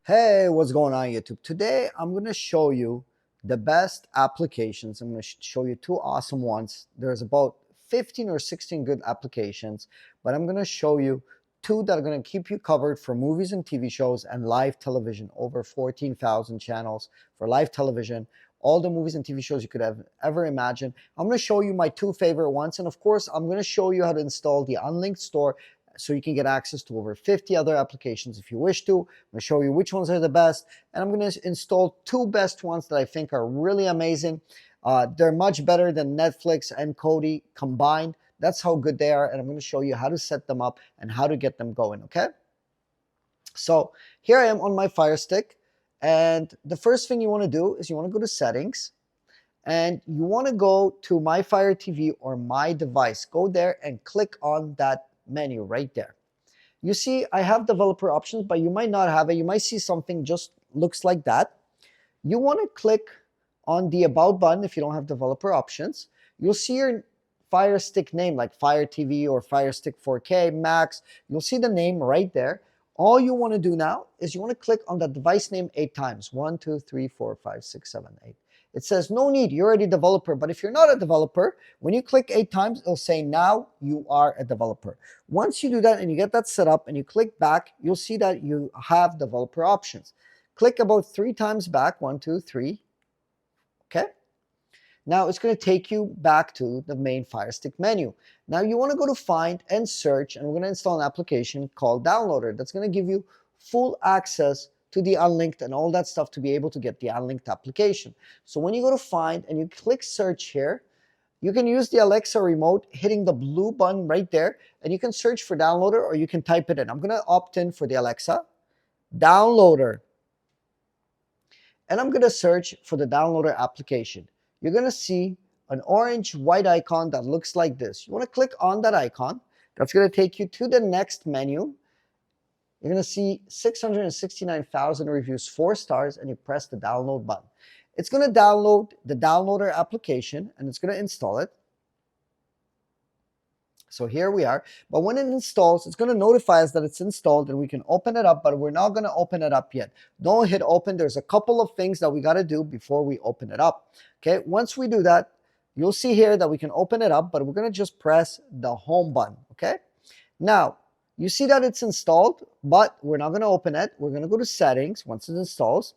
Hey, what's going on YouTube? Today I'm going to show you the best applications. I'm going to show you two awesome ones. There's about 15 or 16 good applications, but I'm going to show you two that are going to keep you covered for movies and TV shows and live television. Over 14,000 channels for live television, all the movies and TV shows you could have ever imagined. I'm going to show you my two favorite ones, and of course I'm going to show you how to install the unlinked store so you can get access to over 50 other applications if you wish to. I'm going to show you which ones are the best, and I'm going to install two best ones that I think are really amazing. They're much better than Netflix and Kodi combined. That's how good they are, and I'm going to show you how to set them up and how to get them going, okay? So here I am on my Fire Stick, and the first thing you want to do is you want to go to Settings, and you want to go to My Fire TV or My Device. Go there and click on that menu right there. You see, I have developer options, but you might not have it. You might see something just looks like that. You want to click on the About button if you don't have developer options. You'll see your Fire Stick name like Fire TV or Fire Stick 4K Max. You'll see the name right there. All you want to do now is you want to click on the device name 8 times. 1, 2, 3, 4, 5, 6, 7, 8. It says no need, you're already a developer. But if you're not a developer, when you click 8 times, it'll say now you are a developer. Once you do that and you get that set up and you click back, you'll see that you have developer options. Click about 3 times back, 1, 2, 3. Okay. Now it's going to take you back to the main Fire Stick menu. Now you want to go to Find and Search, and we're going to install an application called Downloader that's going to give you full access to the unlinked and all that stuff to be able to get the unlinked application. So when you go to Find and you click Search here, you can use the Alexa remote hitting the blue button right there, and you can search for Downloader or you can type it in. I'm going to opt in for the Alexa, Downloader, and I'm going to search for the Downloader application. You're going to see an orange white icon that looks like this. You want to click on that icon. That's going to take you to the next menu. You're going to see 669,000 reviews, 4 stars, and you press the download button. It's going to download the Downloader application, and it's going to install it. So here we are. But when it installs, it's going to notify us that it's installed, and we can open it up, but we're not going to open it up yet. Don't hit open. There's a couple of things that we got to do before we open it up. Okay, once we do that, you'll see here that we can open it up, but we're going to just press the home button. Okay, now you see that it's installed, but we're not going to open it. We're going to go to Settings once it installs,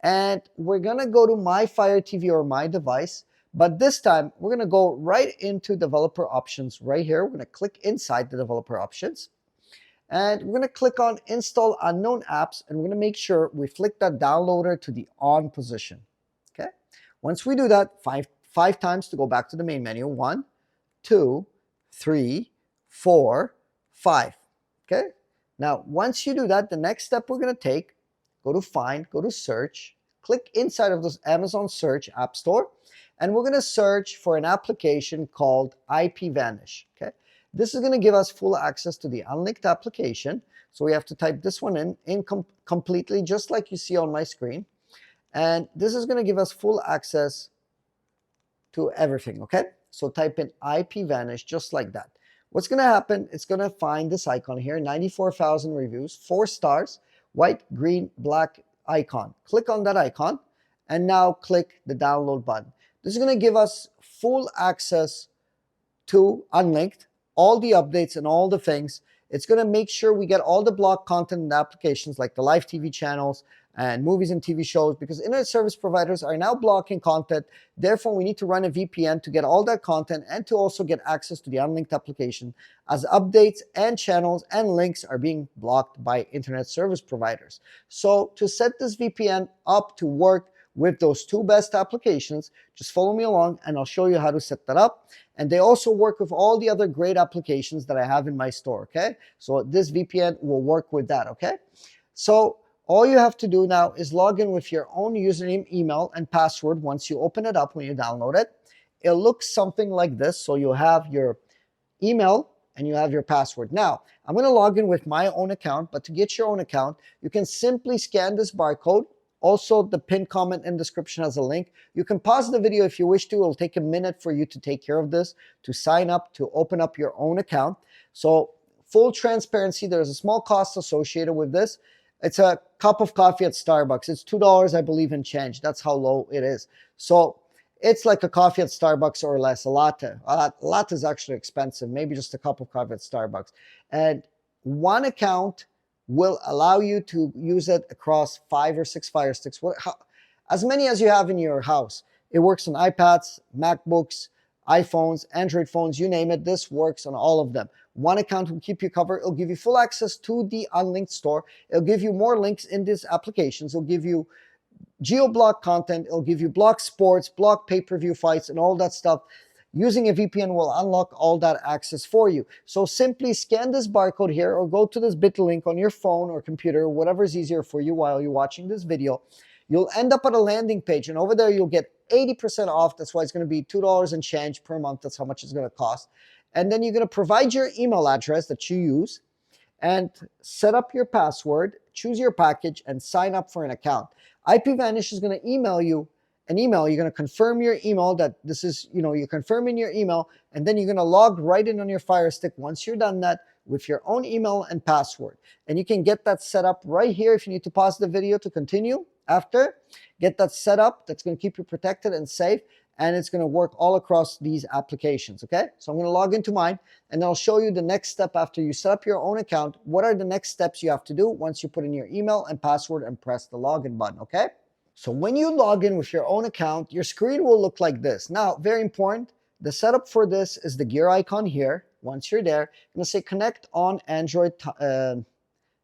and we're going to go to My Fire TV or My Device. But this time, we're going to go right into developer options right here. We're going to click inside the developer options. And we're going to click on Install Unknown Apps. And we're going to make sure we flick that downloader to the on position. Okay. Once we do that, five times to go back to the main menu. 1, 2, 3, 4, 5. Okay. Now, once you do that, the next step we're going to take, go to Find, go to Search, click inside of this Amazon Search App Store. And we're going to search for an application called IPVanish. Okay, this is going to give us full access to the unlinked application. So we have to type this one in completely, just like you see on my screen. And this is going to give us full access to everything. Okay, so type in IPVanish just like that. What's going to happen? It's going to find this icon here, 94,000 reviews, 4 stars, white, green, black icon. Click on that icon, and now click the download button. This is going to give us full access to Unlinked, all the updates and all the things. It's going to make sure we get all the blocked content and applications like the live TV channels and movies and TV shows, because internet service providers are now blocking content. Therefore, we need to run a VPN to get all that content and to also get access to the Unlinked application, as updates and channels and links are being blocked by internet service providers. So to set this VPN up to work with those two best applications, just follow me along and I'll show you how to set that up. And they also work with all the other great applications that I have in my store, okay? So this VPN will work with that, okay? So all you have to do now is log in with your own username, email, and password once you open it up, when you download it. It looks something like this. So you'll have your email and you have your password. Now, I'm going to log in with my own account, but to get your own account, you can simply scan this barcode. Also, the pinned comment and description has a link. You can pause the video if you wish to. It'll take a minute for you to take care of this, to sign up, to open up your own account. So full transparency, there's a small cost associated with this. It's a cup of coffee at Starbucks. It's $2, I believe, in change. That's how low it is. So it's like a coffee at Starbucks or less, a latte. A latte is actually expensive, maybe just a cup of coffee at Starbucks. And one account will allow you to use it across 5 or 6 Fire Sticks, as many as you have in your house. It works on iPads, MacBooks, iPhones, Android phones, you name it. This works on all of them. One account will keep you covered. It'll give you full access to the unlinked store. It'll give you more links in these applications. It'll give you geo-block content. It'll give you block sports, block pay-per-view fights, and all that stuff. Using a VPN will unlock all that access for you. So simply scan this barcode here or go to this bit link on your phone or computer, whatever is easier for you while you're watching this video. You'll end up at a landing page, and over there you'll get 80% off. That's why it's going to be $2 and change per month. That's how much it's going to cost. And then you're going to provide your email address that you use and set up your password, choose your package, and sign up for an account. IPVanish is going to email you an email. You're going to confirm your email that this is, you're confirming your email, and then you're going to log right in on your Fire Stick once you're done that with your own email and password. And you can get that set up right here. If you need to pause the video to continue after, get that set up. That's going to keep you protected and safe, and it's going to work all across these applications, okay? So I'm going to log into mine, and I'll show you the next step after you set up your own account. What are the next steps you have to do once you put in your email and password and press the login button, okay? So when you log in with your own account, your screen will look like this. Now, very important, the setup for this is the gear icon here. Once you're there, you're going to say connect on Android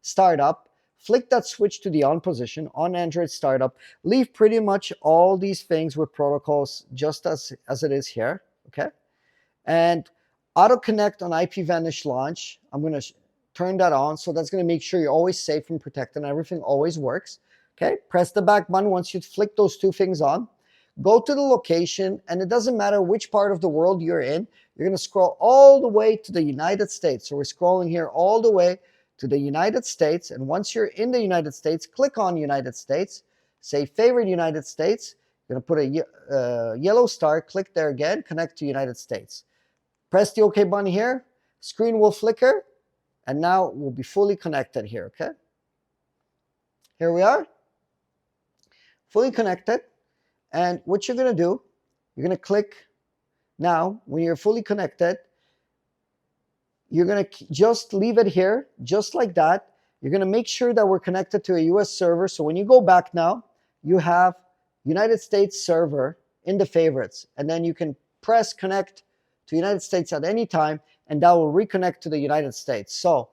startup. Flick that switch to the on position on Android startup. Leave pretty much all these things with protocols just as it is here, okay? And auto connect on IPVanish launch. I'm going to turn that on. So that's going to make sure you're always safe and protected and everything always works. Okay, press the back button once you flick those two things on. Go to the location, and it doesn't matter which part of the world you're in. You're going to scroll all the way to the United States. So we're scrolling here all the way to the United States. And once you're in the United States, click on United States. Say favorite United States. You're going to put a yellow star. Click there again. Connect to United States. Press the OK button here. Screen will flicker. And now we'll be fully connected here, okay? Here we are. Fully connected. And what you're going to do, you're going to click now. When you're fully connected, you're going to just leave it here, just like that. You're going to make sure that we're connected to a US server. So when you go back now, you have United States server in the favorites. And then you can press connect to United States at any time, and that will reconnect to the United States. So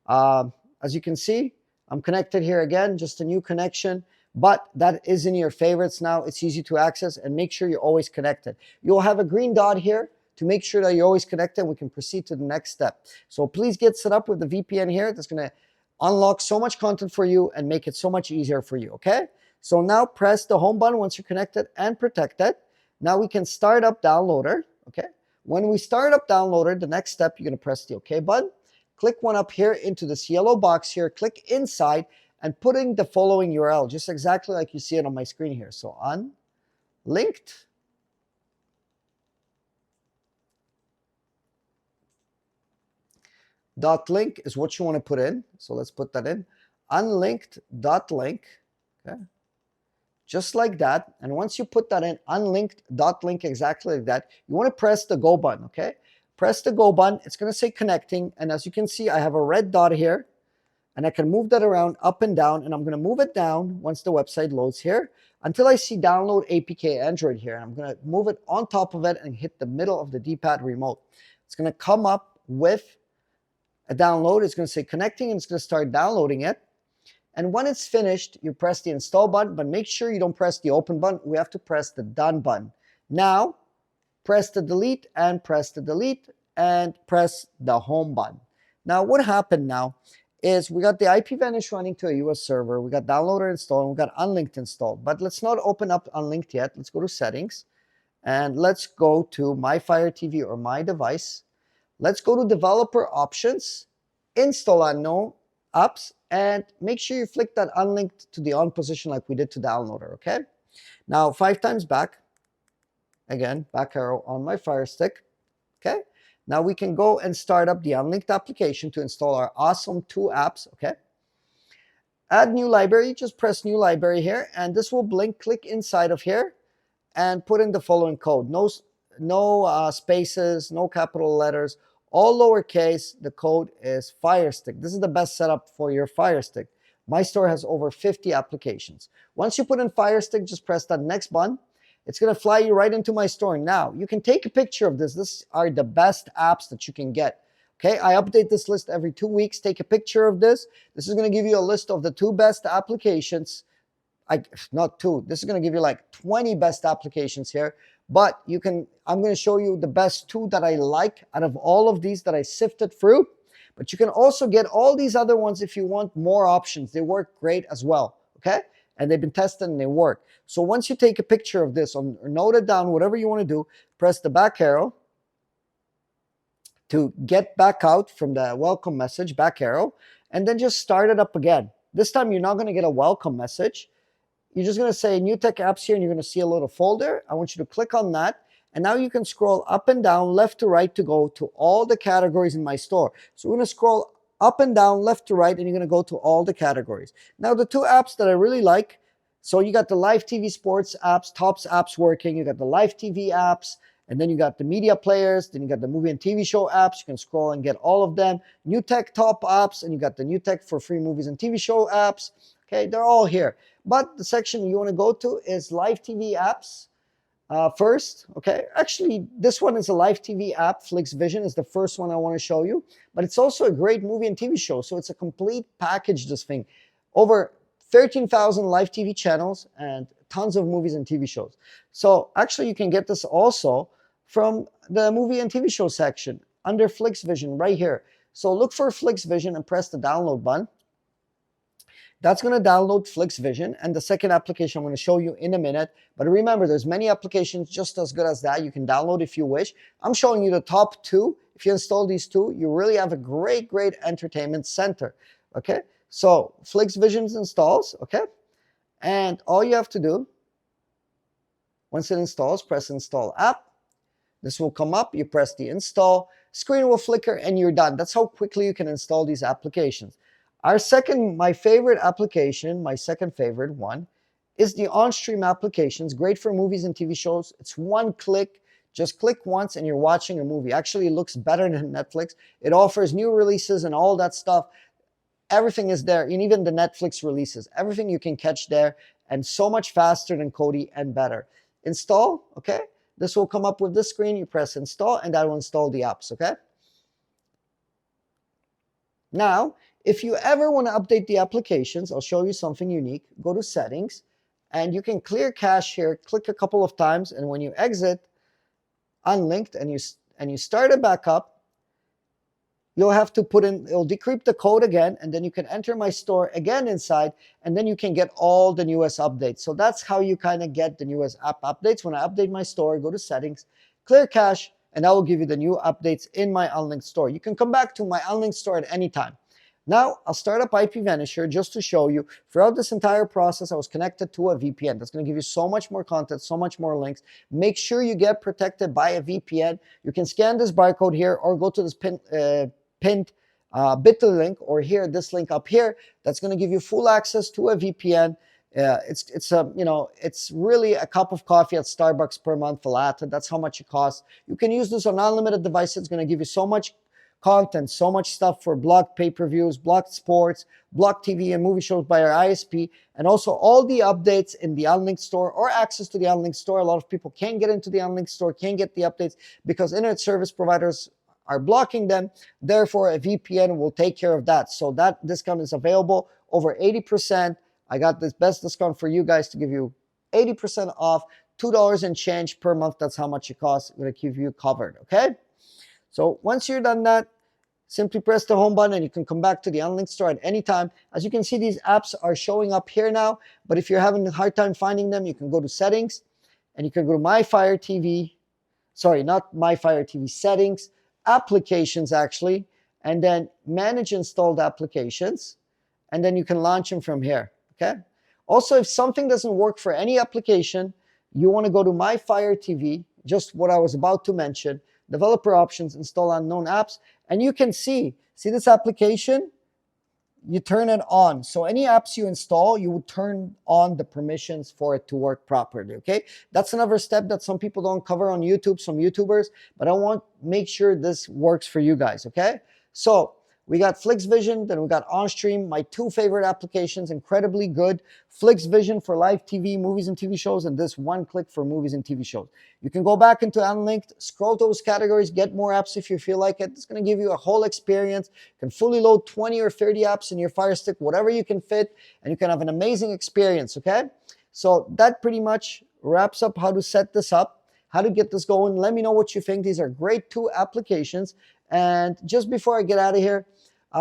as you can see, I'm connected here again, just a new connection. But that is in your favorites now. It's easy to access, and make sure you're always connected. You'll have a green dot here to make sure that you're always connected. We can proceed to the next step. So please get set up with the VPN here. That's going to unlock so much content for you and make it so much easier for you, okay? So now press the home button once you're connected and protected. Now we can start up Downloader, okay? When we start up Downloader, the next step, you're going to press the OK button. Click one up here into this yellow box here. Click inside and putting the following URL, just exactly like you see it on my screen here. So unlinked .link is what you want to put in. So let's put that in. Unlinked .link, okay? Just like that. And once you put that in, unlinked .link, exactly like that, you want to press the go button, okay? Press the go button. It's going to say connecting. And as you can see, I have a red dot here. And I can move that around up and down, and I'm going to move it down once the website loads here until I see download APK Android here. And I'm going to move it on top of it and hit the middle of the D-pad remote. It's going to come up with a download. It's going to say connecting, and it's going to start downloading it. And when it's finished, you press the install button, but make sure you don't press the open button. We have to press the done button. Now, press the delete and press the delete and press the home button. Now, what happened now is we got the IPVanish running to a US server. We got Downloader installed. We got Unlinked installed. But let's not open up Unlinked yet. Let's go to Settings. And let's go to My Fire TV or My Device. Let's go to Developer Options. Install Unknown Apps. And make sure you flick that Unlinked to the on position like we did to Downloader, okay? Now, 5 times back. Again, back arrow on my Fire Stick, okay? Now we can go and start up the Unlinked application to install our awesome 2 apps, okay? Add new library, just press new library here, and this will blink. Click inside of here and put in the following code. No spaces, no capital letters, all lowercase. The code is Firestick. This is the best setup for your Firestick. My store has over 50 applications. Once you put in Firestick, just press that next button. It's going to fly you right into my store. Now, you can take a picture of this. These are the best apps that you can get. Okay, I update this list every 2 weeks. Take a picture of this. This is going to give you a list of the 2 best applications. Not 2. This is going to give you like 20 best applications here. But I'm going to show you the best 2 that I like out of all of these that I sifted through. But you can also get all these other ones if you want more options. They work great as well. Okay, and they've been tested and they work. So once you take a picture of this or note it down, whatever you want to do, press the back arrow to get back out from the welcome message, back arrow, and then just start it up again. This time you're not going to get a welcome message. You're just going to say new tech apps here, and you're going to see a little folder. I want you to click on that. And now you can scroll up and down, left to right, to go to all the categories in my store. So we're going to scroll up and down, left to right, and you're going to go to all the categories. Now the 2 apps that I really like, so you got the live TV sports apps, Tops apps working. You got the live TV apps, and then you got the media players. Then you got the movie and TV show apps. You can scroll and get all of them. New tech top apps, and you got the new tech for free movies and TV show apps. Okay, they're all here. But the section you want to go to is live TV apps first. Okay, actually, this one is a live TV app. FlixVision is the first one I want to show you. But it's also a great movie and TV show. So it's a complete package, this thing. Over 13,000 live TV channels and tons of movies and TV shows. So actually, you can get this also from the movie and TV show section under FlixVision right here. So look for FlixVision and press the download button. That's going to download FlixVision, and the second application I'm going to show you in a minute. But remember, there's many applications just as good as that. You can download if you wish. I'm showing you the top 2. If you install these 2, you really have a great, great entertainment center. Okay, so FlixVision installs. Okay, and all you have to do, once it installs, press Install App. This will come up. You press the install. Screen will flicker, and you're done. That's how quickly you can install these applications. My favorite application, my second favorite one, is the on-stream applications. Great for movies and TV shows. It's one click. Just click once and you're watching a movie. Actually, it looks better than Netflix. It offers new releases and all that stuff. Everything is there, and even the Netflix releases. Everything you can catch there, and so much faster than Kodi and better. Install, okay? This will come up with this screen. You press install, and that will install the apps, okay? Now, if you ever want to update the applications, I'll show you something unique. Go to settings, and you can clear cache here. Click a couple of times, and when you exit unlinked and you start it back up, you'll have to it'll decrypt the code again, and then you can enter my store again inside, and then you can get all the newest updates. So that's how you kind of get the newest app updates. When I update my store, go to settings, clear cache, and that will give you the new updates in my unlinked store. You can come back to my unlinked store at any time. Now, I'll start up IPVanish just to show you. Throughout this entire process, I was connected to a VPN. That's going to give you so much more content, so much more links. Make sure you get protected by a VPN. You can scan this barcode here or go to this pinned bit.ly link, or here, this link up here. That's going to give you full access to a VPN. It's really a cup of coffee at Starbucks per month, a latte. That's how much it costs. You can use this on unlimited devices. It's going to give you so much content, so much stuff for blocked pay-per-views, blocked sports, blocked TV and movie shows by our ISP, and also all the updates in the unlinked store or access to the unlinked store. A lot of people can't get into the unlinked store, can't get the updates because internet service providers are blocking them. Therefore, a VPN will take care of that. So that discount is available over 80%. I got this best discount for you guys to give you 80% off, $2 and change per month. That's how much it costs. I'm going to keep you covered, okay? So once you're done that, simply press the home button and you can come back to the unlinked store at any time. As you can see, these apps are showing up here now, but if you're having a hard time finding them, you can go to settings and you can go to My Fire TV. Sorry, not My Fire TV, settings, applications actually, and then manage installed applications, and then you can launch them from here, okay? Also, if something doesn't work for any application, you want to go to My Fire TV, just what I was about to mention, developer options, install unknown apps, and you can see this application. you turn it on. So any apps you install, you would turn on the permissions for it to work properly, okay? That's another step that some people don't cover on YouTube, some YouTubers, but I want to make sure this works for you guys, okay? So we got FlixVision, then we got OnStream, my two favorite applications, incredibly good. FlixVision for live TV, movies and TV shows, and this one click for movies and TV shows. You can go back into Unlinked, scroll those categories, get more apps if you feel like it. It's going to give you a whole experience. You can fully load 20 or 30 apps in your Fire Stick, whatever you can fit, and you can have an amazing experience, okay? So that pretty much wraps up how to set this up, how to get this going. Let me know what you think. These are great two applications. And just before I get out of here,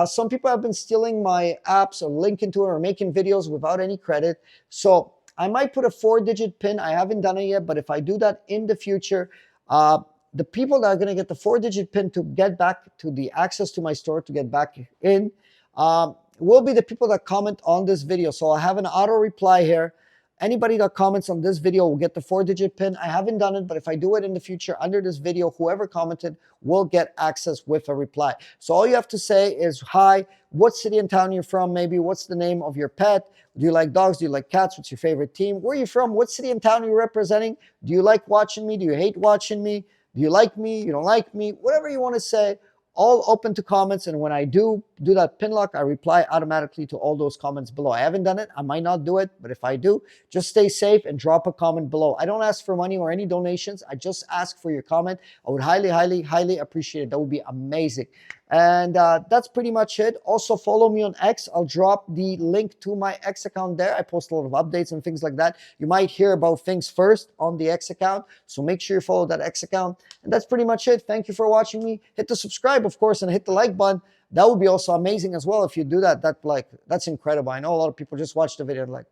some people have been stealing my apps or linking to it or making videos without any credit. So I might put a 4-digit PIN. I haven't done it yet, but if I do that in the future, the people that are going to get the 4-digit PIN to get back to the access to my store, to get back in, will be the people that comment on this video. So I have an auto reply here. Anybody that comments on this video will get the 4-digit PIN. I haven't done it, but if I do it in the future under this video, whoever commented will get access with a reply. So all you have to say is, hi, what city and town you're from, maybe what's the name of your pet, do you like dogs, do you like cats, what's your favorite team, where are you from, what city and town are you representing, do you like watching me, do you hate watching me, do you like me, you don't like me, whatever you want to say. All open to comments, and when I do that pin lock, I reply automatically to all those comments below. I haven't done it. I might not do it, but if I do, just stay safe and drop a comment below. I don't ask for money or any donations. I just ask for your comment. I would highly, highly, highly appreciate it. That would be amazing. And that's pretty much it. Also, follow me on X. I'll drop the link to my X account there. I post a lot of updates and things like that. You might hear about things first on the X account, so make sure you follow that X account. And that's pretty much it. Thank you for watching me. Hit the subscribe, of course, and hit the like button. That would be also amazing as well if you do that. That's incredible. I know a lot of people just watch the video and like,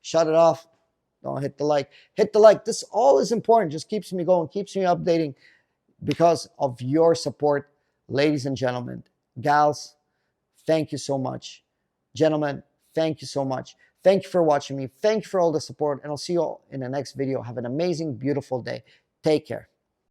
shut it off. Don't hit the like. Hit the like. This all is important. Just keeps me going, keeps me updating because of your support. Ladies and gentlemen, gals, thank you so much. Gentlemen, thank you so much. Thank you for watching me. Thank you for all the support, and I'll see you all in the next video. Have an amazing, beautiful day. Take care.